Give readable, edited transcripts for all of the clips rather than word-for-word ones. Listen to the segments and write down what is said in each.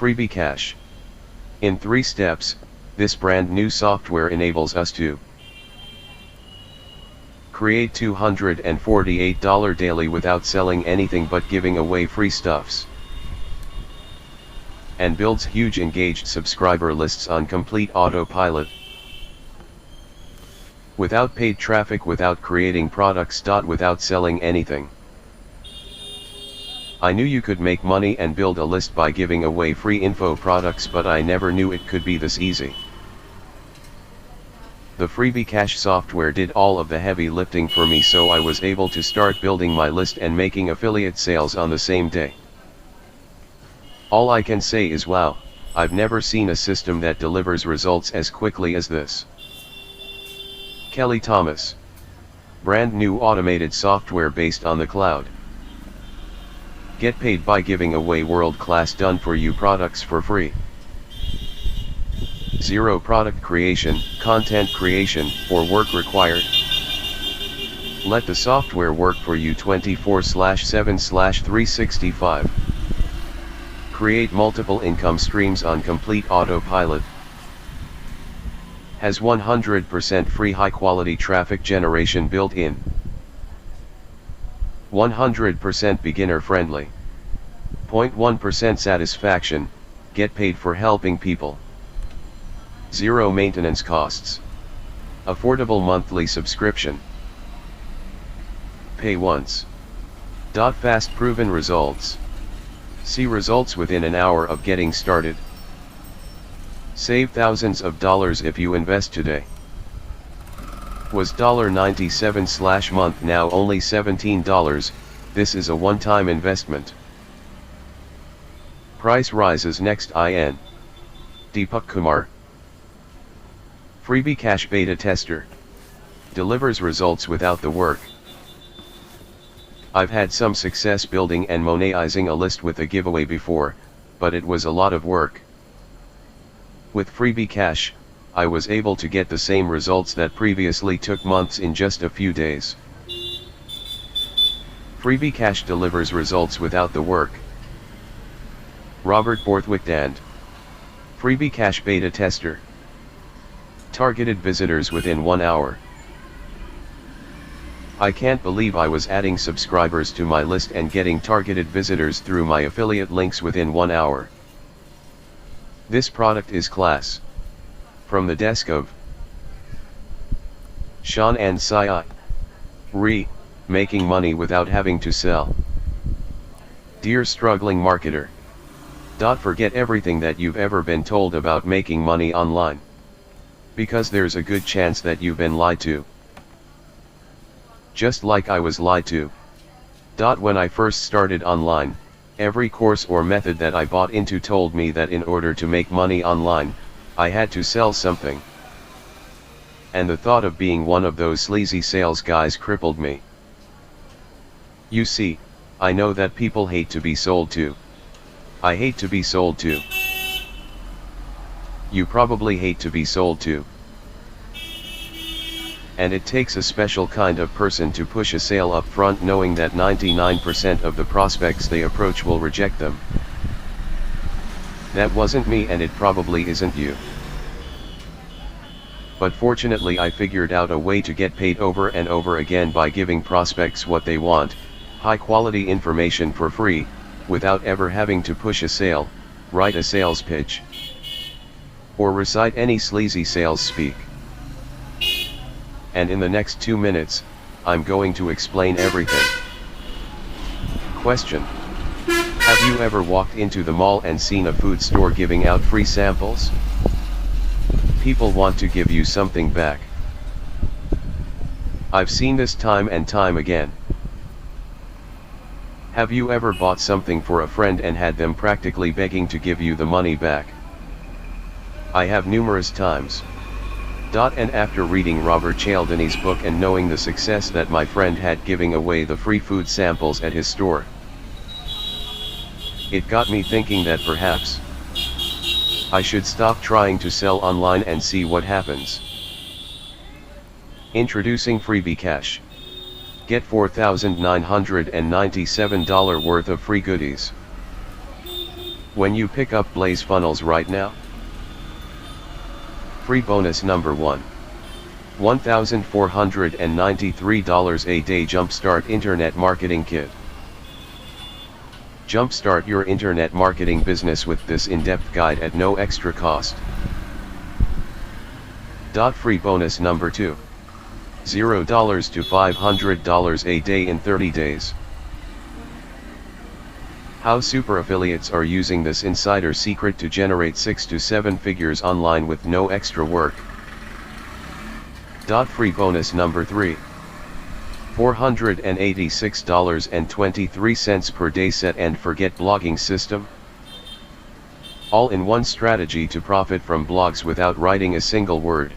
FreebieCash. In 3 steps, this brand new software enables us to create $248 daily without selling anything but giving away free stuffs, and builds huge engaged subscriber lists on complete autopilot, without paid traffic, without creating products. Without selling anything. I knew you could make money and build a list by giving away free info products, but I never knew it could be this easy. The FreebieCash software did all of the heavy lifting for me, so I was able to start building my list and making affiliate sales on the same day. All I can say is wow, I've never seen a system that delivers results as quickly as this. Kelly Thomas. Brand new automated software based on the cloud. Get paid by giving away world-class done-for-you products for free. Zero product creation, content creation, or work required. Let the software work for you 24/7/365. Create multiple income streams on complete autopilot. Has 100% free high-quality traffic generation built in. 100% beginner-friendly. 0.1% satisfaction, get paid for helping people. Zero maintenance costs. Affordable monthly subscription. Pay once. Fast proven results. See results within an hour of getting started. Save thousands of dollars if you invest today. Was $97/month, now only $17. This is a one-time investment. Price rises next. IN. Deepak Kumar. FreebieCash beta tester. Delivers results without the work. I've had some success building and monetizing a list with a giveaway before, but it was a lot of work. With FreebieCash, I was able to get the same results that previously took months in just a few days. FreebieCash delivers results without the work. Robert Borthwick and FreebieCash beta tester. Targeted visitors within 1 hour. I can't believe I was adding subscribers to my list and getting targeted visitors through my affiliate links within 1 hour. This product is class. From the desk of Sean and Sai. Making money without having to sell. Dear struggling marketer. Forget everything that you've ever been told about making money online. Because there's a good chance that you've been lied to. Just like I was lied to. When I first started online, every course or method that I bought into told me that in order to make money online, I had to sell something. And the thought of being one of those sleazy sales guys crippled me. You see, I know that people hate to be sold to. I hate to be sold to. You probably hate to be sold to. And it takes a special kind of person to push a sale up front, knowing that 99% of the prospects they approach will reject them. That wasn't me, and it probably isn't you. But fortunately I figured out a way to get paid over and over again by giving prospects what they want, high quality information for free, without ever having to push a sale, write a sales pitch, or recite any sleazy sales speak. And in the next 2 minutes, I'm going to explain everything. Question. Have you ever walked into the mall and seen a food store giving out free samples? People want to give you something back. I've seen this time and time again. Have you ever bought something for a friend and had them practically begging to give you the money back? I have numerous times. And after reading Robert Cialdini's book and knowing the success that my friend had giving away the free food samples at his store, it got me thinking that perhaps I should stop trying to sell online and see what happens. Introducing FreebieCash. Get $4,997 worth of free goodies. when you pick up Blaze Funnels right now. Free bonus number 1. $1,493 a day Jumpstart Internet Marketing Kit. Jumpstart your internet marketing business with this in-depth guide at no extra cost. Free bonus number 2. $0 to $500 a day in 30 days. How super affiliates are using this insider secret to generate 6 to 7 figures online with no extra work. Free bonus number 3. $486.23 per day set and forget blogging system. All-in-one strategy to profit from blogs without writing a single word.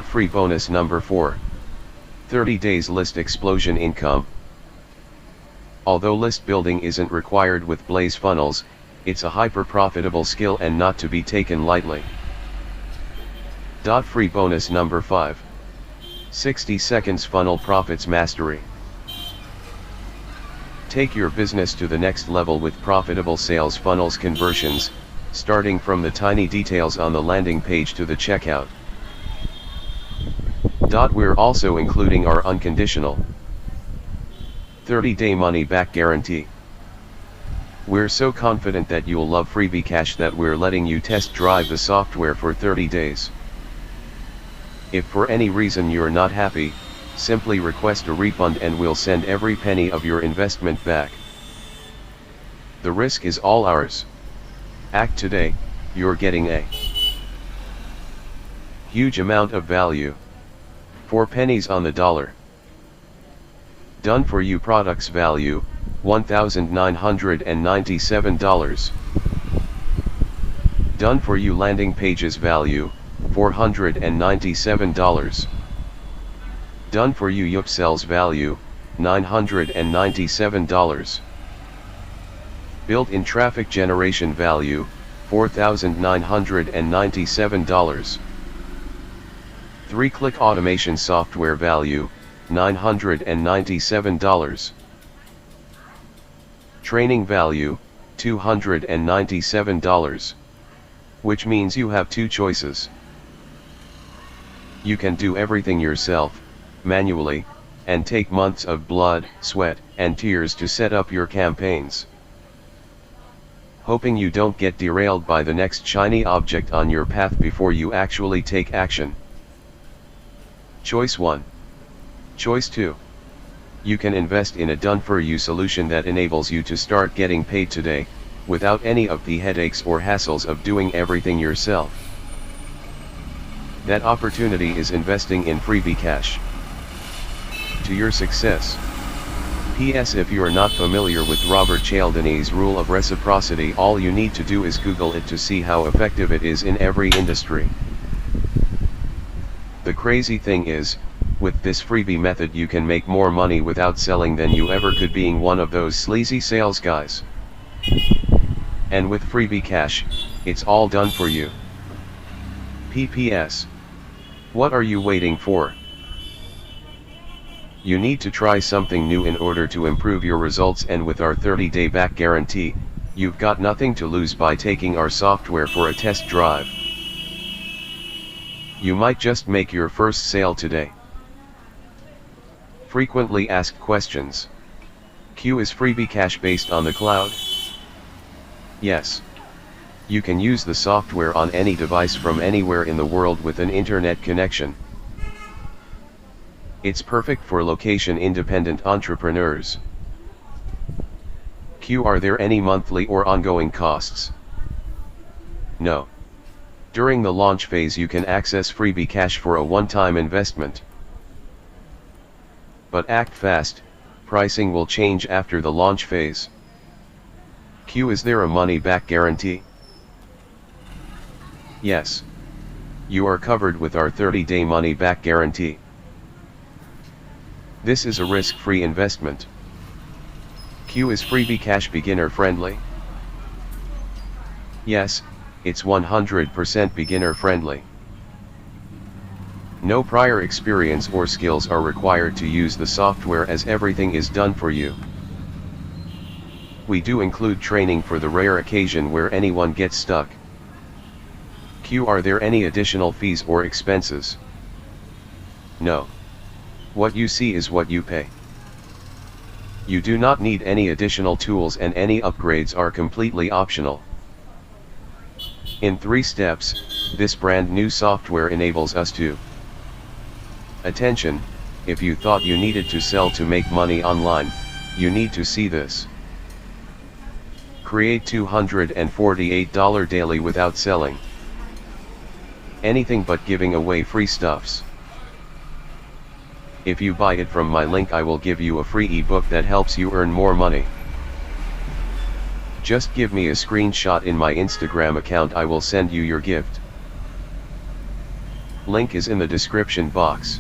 Free bonus number 4. 30 days list explosion income. Although list building isn't required with Blaze Funnels, it's a hyper profitable skill and not to be taken lightly. Free bonus number 5. 60 seconds funnel profits mastery. Take your business to the next level with profitable sales funnels conversions, starting from the tiny details on the landing page to the checkout. We're also including our unconditional 30-day money-back guarantee. We're so confident that you'll love FreebieCash that we're letting you test drive the software for 30 days. If for any reason you're not happy, simply request a refund and we'll send every penny of your investment back. The risk is all ours. Act today, you're getting a huge amount of value. 4 pennies on the dollar. Done for you products value, $1,997. Done for you landing pages value, $497. Done for you upsells value, $997. Built-in traffic generation value, $4,997. 3-click automation software value, $997. Training value, $297. Which means you have 2 choices. You can do everything yourself, manually, and take months of blood, sweat, and tears to set up your campaigns. Hoping you don't get derailed by the next shiny object on your path before you actually take action. Choice 1. Choice 2. You can invest in a done-for-you solution that enables you to start getting paid today, without any of the headaches or hassles of doing everything yourself. That opportunity is investing in FreebieCash. To your success. P.S. If you are not familiar with Robert Cialdini's rule of reciprocity, all you need to do is Google it to see how effective it is in every industry. The crazy thing is, with this freebie method you can make more money without selling than you ever could being one of those sleazy sales guys. And with FreebieCash, it's all done for you. PPS. What are you waiting for? You need to try something new in order to improve your results, and with our 30-day back guarantee, you've got nothing to lose by taking our software for a test drive. You might just make your first sale today. Frequently asked questions. Q, is FreebieCash based on the cloud? Yes. You can use the software on any device from anywhere in the world with an internet connection. It's perfect for location-independent entrepreneurs. Q, are there any monthly or ongoing costs? No. During the launch phase you can access FreebieCash for a one-time investment. But act fast, pricing will change after the launch phase. Q, is there a money-back guarantee? Yes. You are covered with our 30-day money-back guarantee. This is a risk-free investment. Q, is FreebieCash beginner-friendly? Yes, it's 100% beginner-friendly. No prior experience or skills are required to use the software, as everything is done for you. We do include training for the rare occasion where anyone gets stuck. Q. Are there any additional fees or expenses? No. What you see is what you pay. You do not need any additional tools and any upgrades are completely optional. In 3 steps, this brand new software enables us to. Attention, if you thought you needed to sell to make money online, you need to see this. Create $248 daily without selling anything but giving away free stuffs. If you buy it from my link, I will give you a free ebook that helps you earn more money. Just give me a screenshot in my Instagram account, I will send you your gift. Link is in the description box.